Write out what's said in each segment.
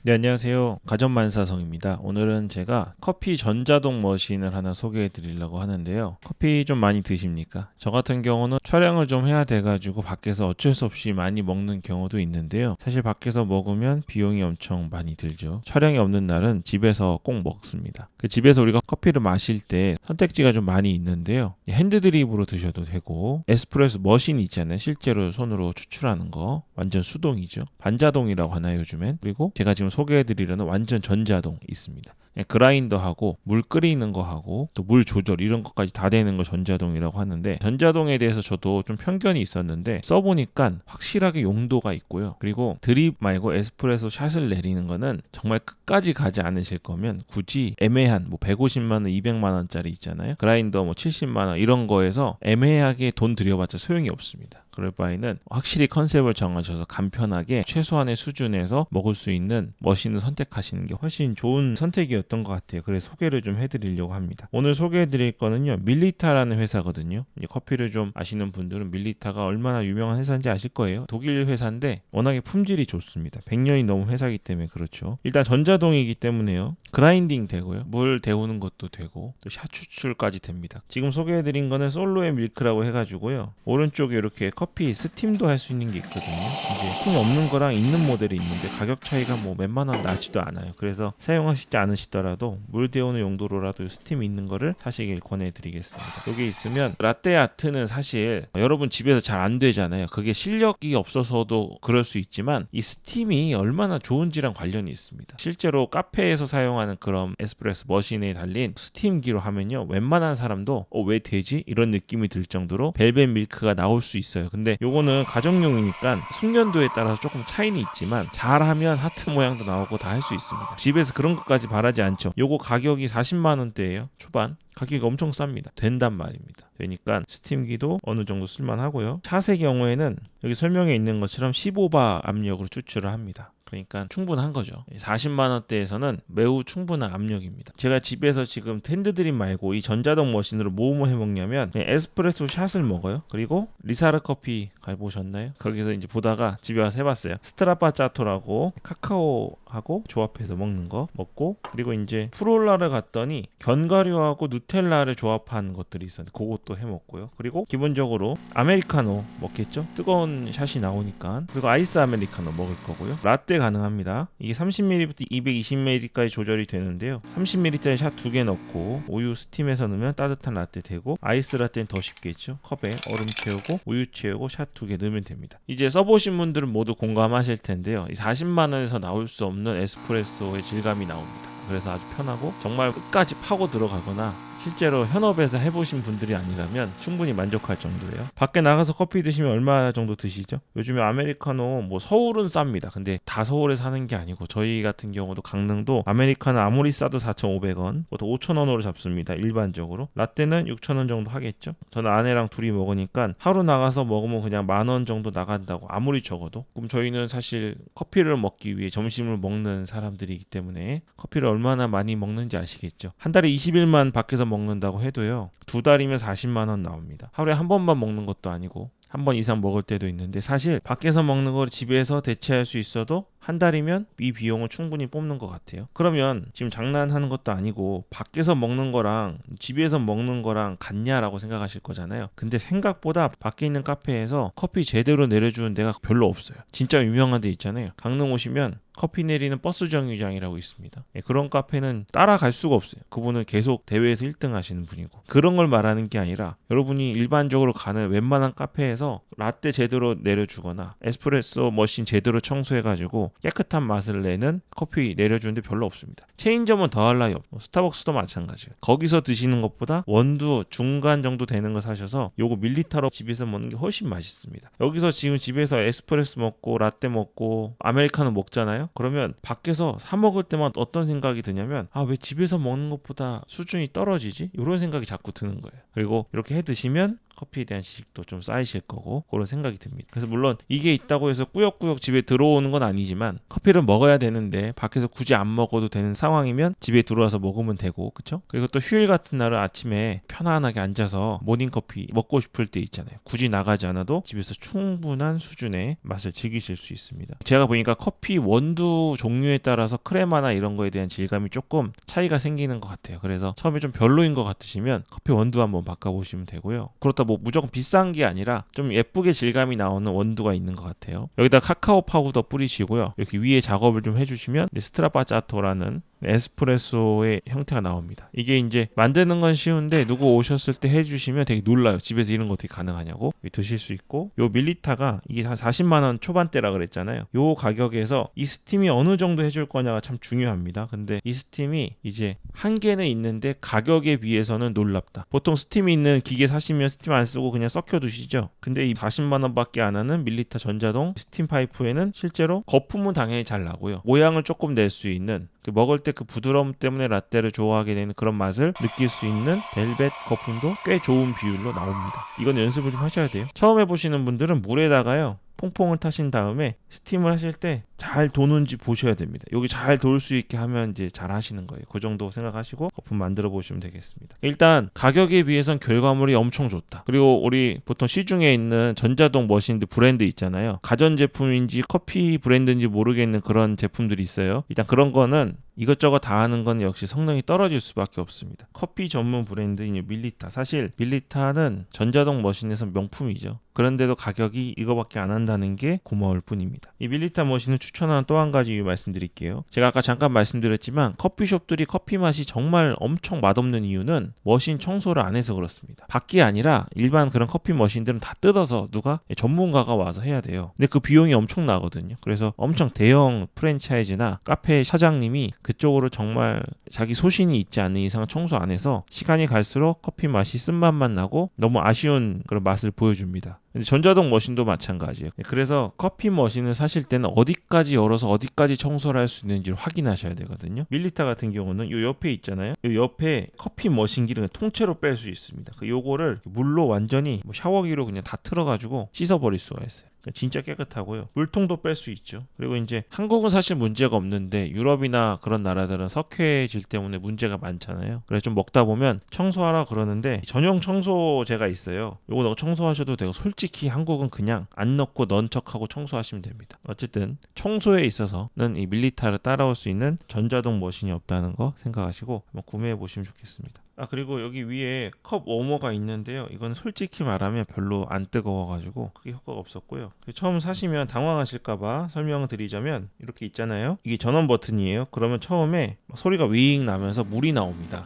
네, 안녕하세요. 가전만사성입니다. 오늘은 제가 커피 전자동 머신을 하나 소개해 드리려고 하는데요. 커피 좀 많이 드십니까? 저 같은 경우는 촬영을 좀 해야 돼가지고 밖에서 어쩔 수 없이 많이 먹는 경우도 있는데요. 사실 밖에서 먹으면 비용이 엄청 많이 들죠. 촬영이 없는 날은 집에서 꼭 먹습니다. 그 집에서 우리가 커피를 마실 때 선택지가 좀 많이 있는데요. 핸드드립으로 드셔도 되고, 에스프레소 머신이 있잖아요. 실제로 손으로 추출하는 거. 완전 수동이죠. 반자동이라고 하나요, 요즘엔? 그리고 제가 지금 소개해드리려는 완전 전자동 있습니다. 그라인더하고 물 끓이는 거 하고 또 물 조절 이런 것까지 다 되는 거 전자동이라고 하는데, 전자동에 대해서 저도 좀 편견이 있었는데 써보니까 확실하게 용도가 있고요. 그리고 드립 말고 에스프레소 샷을 내리는 거는 정말 끝까지 가지 않으실 거면 굳이 애매한 150만 원, 200만 원짜리 있잖아요. 그라인더 70만 원 이런 거에서 애매하게 돈 들여봤자 소용이 없습니다. 그럴 바에는 확실히 컨셉을 정하셔서 간편하게 최소한의 수준에서 먹을 수 있는 머신을 선택하시는 게 훨씬 좋은 선택이었던 것 같아요. 그래서 소개를 좀 해드리려고 합니다. 오늘 소개해드릴 거는요, 밀리타라는 회사거든요. 커피를 좀 아시는 분들은 밀리타가 얼마나 유명한 회사인지 아실 거예요. 독일 회사인데 워낙에 품질이 좋습니다. 100년이 넘은 회사이기 때문에 그렇죠. 일단 전자동이기 때문에요, 그라인딩 되고요, 물 데우는 것도 되고 또 샷 추출까지 됩니다. 지금 소개해드린 거는 솔로의 밀크라고 해가지고요, 오른쪽에 이렇게 커피 스팀도 할 수 있는 게 있거든요. 이제 스팀 없는 거랑 있는 모델이 있는데 가격 차이가 몇만 원 나지도 않아요. 그래서 사용하시지 않으시더라도 물 데우는 용도로라도 스팀 있는 거를 사시길 권해드리겠습니다. 여기 있으면 라떼 아트는 사실 여러분 집에서 잘 안 되잖아요. 그게 실력이 없어서도 그럴 수 있지만 이 스팀이 얼마나 좋은지랑 관련이 있습니다. 실제로 카페에서 사용하는 그런 에스프레소 머신에 달린 스팀기로 하면요, 웬만한 사람도 왜 되지? 이런 느낌이 들 정도로 벨벳 밀크가 나올 수 있어요. 근데 요거는 가정용이니까 숙련도에 따라서 조금 차이는 있지만 잘하면 하트 모양도 나오고 다 할 수 있습니다. 집에서 그런 것까지 바라지 않죠. 요거 가격이 40만 원대예요. 초반 가격이 엄청 쌉니다. 된단 말입니다. 되니까 스팀기도 어느 정도 쓸만하고요. 샷의 경우에는 여기 설명에 있는 것처럼 15바 압력으로 추출을 합니다. 그러니까 충분한 거죠. 40만 원대에서는 매우 충분한 압력입니다. 제가 집에서 지금 핸드드립 말고 이 전자동 머신으로 뭐 해먹냐면 에스프레소 샷을 먹어요. 그리고 리사르 커피 가보셨나요? 거기서 이제 보다가 집에 와서 해봤어요. 스트라파짜토라고 카카오하고 조합해서 먹는 거 먹고, 그리고 이제 프롤라를 갔더니 견과류하고 누텔라를 조합한 것들이 있었는데 그것도 해먹고요. 그리고 기본적으로 아메리카노 먹겠죠? 뜨거운 샷이 나오니까. 그리고 아이스 아메리카노 먹을 거고요. 라떼 가능합니다. 이게 30ml부터 220ml까지 조절이 되는데요. 30ml짜리 샷 2개 넣고 우유 스팀해서 넣으면 따뜻한 라떼 되고, 아이스 라떼는 더 쉽겠죠. 컵에 얼음 채우고 우유 채우고 샷 2개 넣으면 됩니다. 이제 써보신 분들은 모두 공감하실 텐데요, 이 40만 원에서 나올 수 없는 에스프레소의 질감이 나옵니다. 그래서 아주 편하고 정말 끝까지 파고 들어가거나 실제로 현업에서 해보신 분들이 아니라면 충분히 만족할 정도예요. 밖에 나가서 커피 드시면 얼마 정도 드시죠? 요즘에 아메리카노 서울은 쌉니다. 근데 다 서울에 사는 게 아니고 저희 같은 경우도 강릉도 아메리카노 아무리 싸도 4,500원, 보통 5,000원으로 잡습니다. 일반적으로. 라떼는 6,000원 정도 하겠죠? 저는 아내랑 둘이 먹으니까 하루 나가서 먹으면 그냥 10,000원 정도 나간다고, 아무리 적어도. 그럼 저희는 사실 커피를 먹기 위해 점심을 먹는 사람들이기 때문에 커피를 얼마나 많이 먹는지 아시겠죠? 한 달에 20일만 밖에서 먹는다고 해도요, 2달이면 40만 원 나옵니다. 하루에 한 번만 먹는 것도 아니고 한 번 이상 먹을 때도 있는데, 사실 밖에서 먹는 걸 집에서 대체할 수 있어도 한 달이면 이 비용을 충분히 뽑는 것 같아요. 그러면 지금 장난하는 것도 아니고 밖에서 먹는 거랑 집에서 먹는 거랑 같냐라고 생각하실 거잖아요. 근데 생각보다 밖에 있는 카페에서 커피 제대로 내려주는 데가 별로 없어요. 진짜 유명한 데 있잖아요. 강릉 오시면 커피 내리는 버스 정류장이라고 있습니다. 그런 카페는 따라갈 수가 없어요. 그분은 계속 대회에서 1등 하시는 분이고. 그런 걸 말하는 게 아니라 여러분이 일반적으로 가는 웬만한 카페에서 라떼 제대로 내려주거나 에스프레소 머신 제대로 청소해가지고 깨끗한 맛을 내는 커피 내려주는데 별로 없습니다. 체인점은 더할 나위 없고 스타벅스도 마찬가지예요. 거기서 드시는 것보다 원두 중간 정도 되는 거 사셔서 요거 밀리타로 집에서 먹는 게 훨씬 맛있습니다. 여기서 지금 집에서 에스프레소 먹고 라떼 먹고 아메리카노 먹잖아요. 그러면 밖에서 사 먹을 때만 어떤 생각이 드냐면, 왜 집에서 먹는 것보다 수준이 떨어지지? 이런 생각이 자꾸 드는 거예요. 그리고 이렇게 해 드시면 커피에 대한 지식도 좀 쌓이실 거고 그런 생각이 듭니다. 그래서 물론 이게 있다고 해서 꾸역꾸역 집에 들어오는 건 아니지만 있지만 커피를 먹어야 되는데 밖에서 굳이 안 먹어도 되는 상황이면 집에 들어와서 먹으면 되고, 그쵸? 그리고 또 휴일 같은 날은 아침에 편안하게 앉아서 모닝커피 먹고 싶을 때 있잖아요. 굳이 나가지 않아도 집에서 충분한 수준의 맛을 즐기실 수 있습니다. 제가 보니까 커피 원두 종류에 따라서 크레마나 이런 거에 대한 질감이 조금 차이가 생기는 것 같아요. 그래서 처음에 좀 별로인 것 같으시면 커피 원두 한번 바꿔보시면 되고요. 그렇다 뭐 무조건 비싼 게 아니라 좀 예쁘게 질감이 나오는 원두가 있는 것 같아요. 여기다 카카오 파우더 뿌리시고요. 이렇게 위에 작업을 좀 해주시면 스트라바짜토라는 에스프레소의 형태가 나옵니다. 이게 이제 만드는 건 쉬운데 누구 오셨을 때 해주시면 되게 놀라요. 집에서 이런 거 어떻게 가능하냐고 드실 수 있고, 요 밀리타가 이게 한 40만 원 초반대라 그랬잖아요. 요 가격에서 이 스팀이 어느 정도 해줄 거냐가 참 중요합니다. 근데 이 스팀이 이제 한계는 있는데 가격에 비해서는 놀랍다. 보통 스팀이 있는 기계 사시면 스팀 안 쓰고 그냥 썩혀 두시죠. 근데 이 40만 원밖에 안 하는 밀리타 전자동 스팀 파이프에는 실제로 거품은 당연히 잘 나고요. 모양을 조금 낼 수 있는, 먹을 때 그 부드러움 때문에 라떼를 좋아하게 되는 그런 맛을 느낄 수 있는 벨벳 거품도 꽤 좋은 비율로 나옵니다. 이건 연습을 좀 하셔야 돼요. 처음 해보시는 분들은 물에다가요 퐁퐁을 타신 다음에 스팀을 하실 때 잘 도는지 보셔야 됩니다. 여기 잘 돌 수 있게 하면 이제 잘 하시는 거예요. 그 정도 생각하시고 거품 만들어 보시면 되겠습니다. 일단 가격에 비해선 결과물이 엄청 좋다. 그리고 우리 보통 시중에 있는 전자동 머신들 브랜드 있잖아요. 가전제품인지 커피 브랜드인지 모르겠는 그런 제품들이 있어요. 일단 그런 거는 이것저것 다 하는 건 역시 성능이 떨어질 수밖에 없습니다. 커피 전문 브랜드인 밀리타, 사실 밀리타는 전자동 머신에서 명품이죠. 그런데도 가격이 이거밖에 안 한다는 게 고마울 뿐입니다. 이 밀리타 머신을 추천하는 또 한 가지 이유 말씀드릴게요. 제가 아까 잠깐 말씀드렸지만 커피숍들이 커피 맛이 정말 엄청 맛없는 이유는 머신 청소를 안 해서 그렇습니다. 밖이 아니라 일반 그런 커피 머신들은 다 뜯어서 누가 전문가가 와서 해야 돼요. 근데 그 비용이 엄청 나거든요. 그래서 엄청 대형 프랜차이즈나 카페 사장님이 그쪽으로 정말 자기 소신이 있지 않는 이상 청소 안 해서 시간이 갈수록 커피 맛이 쓴맛만 나고 너무 아쉬운 그런 맛을 보여줍니다. 근데 전자동 머신도 마찬가지예요. 그래서 커피 머신을 사실 때는 어디까지 열어서 어디까지 청소를 할 수 있는지를 확인하셔야 되거든요. 밀리타 같은 경우는 요 옆에 있잖아요. 요 옆에 커피 머신기를 통째로 뺄 수 있습니다. 요거를 물로 완전히 샤워기로 그냥 다 틀어가지고 씻어버릴 수가 있어요. 진짜 깨끗하고요. 물통도 뺄 수 있죠. 그리고 이제 한국은 사실 문제가 없는데 유럽이나 그런 나라들은 석회질 때문에 문제가 많잖아요. 그래서 좀 먹다 보면 청소하라 그러는데 전용 청소제가 있어요. 요거 넣어 청소하셔도 되고, 솔직히 한국은 그냥 안 넣고 넣은 척하고 청소하시면 됩니다. 어쨌든 청소에 있어서는 이 밀리타를 따라올 수 있는 전자동 머신이 없다는 거 생각하시고 한번 구매해 보시면 좋겠습니다. 그리고 여기 위에 컵 워머가 있는데요. 이건 솔직히 말하면 별로 안 뜨거워가지고 크게 효과가 없었고요. 처음 사시면 당황하실까봐 설명을 드리자면 이렇게 있잖아요. 이게 전원 버튼이에요. 그러면 처음에 소리가 윙 나면서 물이 나옵니다.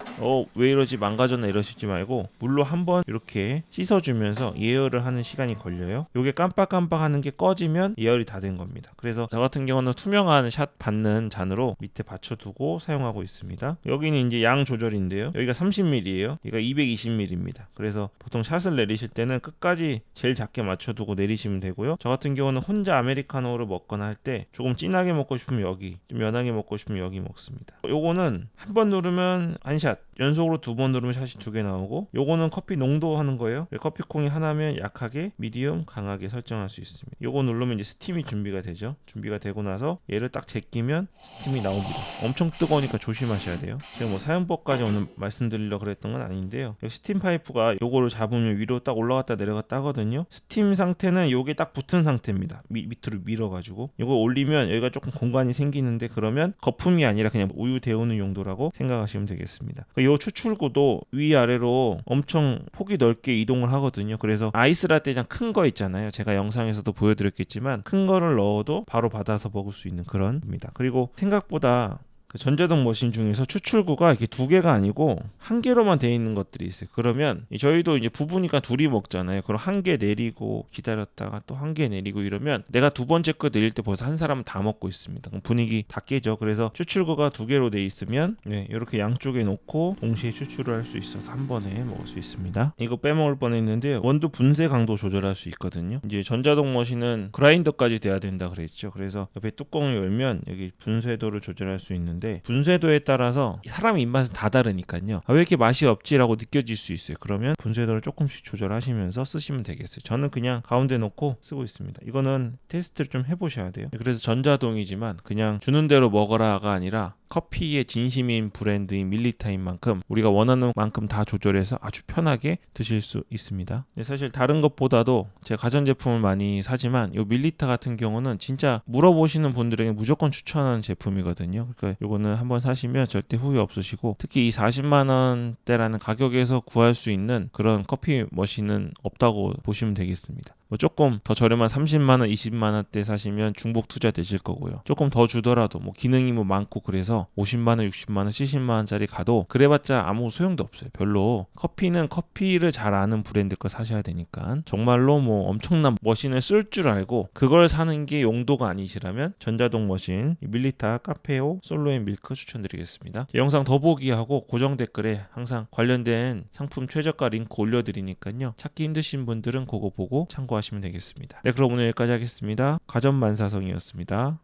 왜 이러지, 망가졌나 이러시지 말고 물로 한번 이렇게 씻어주면서 예열을 하는 시간이 걸려요. 이게 깜빡깜빡 하는 게 꺼지면 예열이 다 된 겁니다. 그래서 저 같은 경우는 투명한 샷 받는 잔으로 밑에 받쳐두고 사용하고 있습니다. 여기는 이제 양 조절인데요. 여기가 30ml예요. 얘가 220ml입니다. 그래서 보통 샷을 내리실 때는 끝까지 제일 작게 맞춰두고 내리시면 되고요. 저 같은 경우는 혼자 아메리카노를 먹거나 할 때 조금 진하게 먹고 싶으면 여기, 좀 연하게 먹고 싶으면 여기 먹습니다. 요거는 한 번 누르면 한 샷, 연속으로 두 번 누르면 샷이 두 개 나오고, 요거는 커피 농도 하는 거예요. 커피콩이 하나면 약하게, 미디움, 강하게 설정할 수 있습니다. 요거 누르면 이제 스팀이 준비가 되죠. 준비가 되고 나서 얘를 딱 제끼면 스팀이 나옵니다. 엄청 뜨거우니까 조심하셔야 돼요. 제가 뭐 사용법까지 오늘 말씀드리려고 그랬던 건 아닌데요. 스팀 파이프가 요거를 잡으면 위로 딱 올라갔다 내려갔다 하거든요. 스팀 상태는 요게 딱 붙은 상태입니다. 밑으로 밀어가지고 요거 올리면 여기가 조금 공간이 생기는데, 그러면 거품이 아니라 그냥 우유 데우는 용도라고 생각하시면 되겠습니다. 요 추출구도 위아래로 엄청 폭이 넓게 이동을 하거든요. 그래서 아이스라떼장 큰 거 있잖아요. 제가 영상에서도 보여드렸겠지만 큰 거를 넣어도 바로 받아서 먹을 수 있는 그런 겁니다. 그리고 생각보다 전자동 머신 중에서 추출구가 이렇게 두 개가 아니고 한 개로만 되어 있는 것들이 있어요. 그러면 저희도 이제 부부니까 둘이 먹잖아요. 그럼 한 개 내리고 기다렸다가 또 한 개 내리고 이러면 내가 두 번째 거 내릴 때 벌써 한 사람은 다 먹고 있습니다. 그럼 분위기 다 깨죠. 그래서 추출구가 두 개로 돼 있으면 이렇게 양쪽에 놓고 동시에 추출을 할 수 있어서 한 번에 먹을 수 있습니다. 이거 빼먹을 뻔했는데 원두 분쇄 강도 조절할 수 있거든요. 이제 전자동 머신은 그라인더까지 돼야 된다 그랬죠. 그래서 옆에 뚜껑을 열면 여기 분쇄도를 조절할 수 있는데 좋은데 분쇄도에 따라서 사람 입맛은 다 다르니까요. 왜 이렇게 맛이 없지라고 느껴질 수 있어요. 그러면 분쇄도를 조금씩 조절하시면서 쓰시면 되겠어요. 저는 그냥 가운데 놓고 쓰고 있습니다. 이거는 테스트를 좀 해보셔야 돼요. 그래서 전자동이지만 그냥 주는 대로 먹어라가 아니라 커피의 진심인 브랜드인 밀리타인 만큼 우리가 원하는 만큼 다 조절해서 아주 편하게 드실 수 있습니다. 사실 다른 것보다도 제가 가전제품을 많이 사지만 이 밀리타 같은 경우는 진짜 물어보시는 분들에게 무조건 추천하는 제품이거든요. 그러니까 이거는 한번 사시면 절대 후회 없으시고, 특히 이 40만 원대라는 가격에서 구할 수 있는 그런 커피 머신은 없다고 보시면 되겠습니다. 조금 더 저렴한 30만 원, 20만 원대 사시면 중복 투자 되실 거고요. 조금 더 주더라도 기능이 많고 그래서 50만 원, 60만 원, 70만 원짜리 가도 그래봤자 아무 소용도 없어요. 별로. 커피는 커피를 잘 아는 브랜드 거 사셔야 되니까 정말로 엄청난 머신을 쓸 줄 알고 그걸 사는 게 용도가 아니시라면 전자동 머신 밀리타 카페오 솔로앤 밀크 추천드리겠습니다. 영상 더보기하고 고정 댓글에 항상 관련된 상품 최저가 링크 올려드리니까요. 찾기 힘드신 분들은 그거 보고 참고하시면 되겠습니다. 네, 그럼 오늘 여기까지 하겠습니다. 가전만사성이었습니다.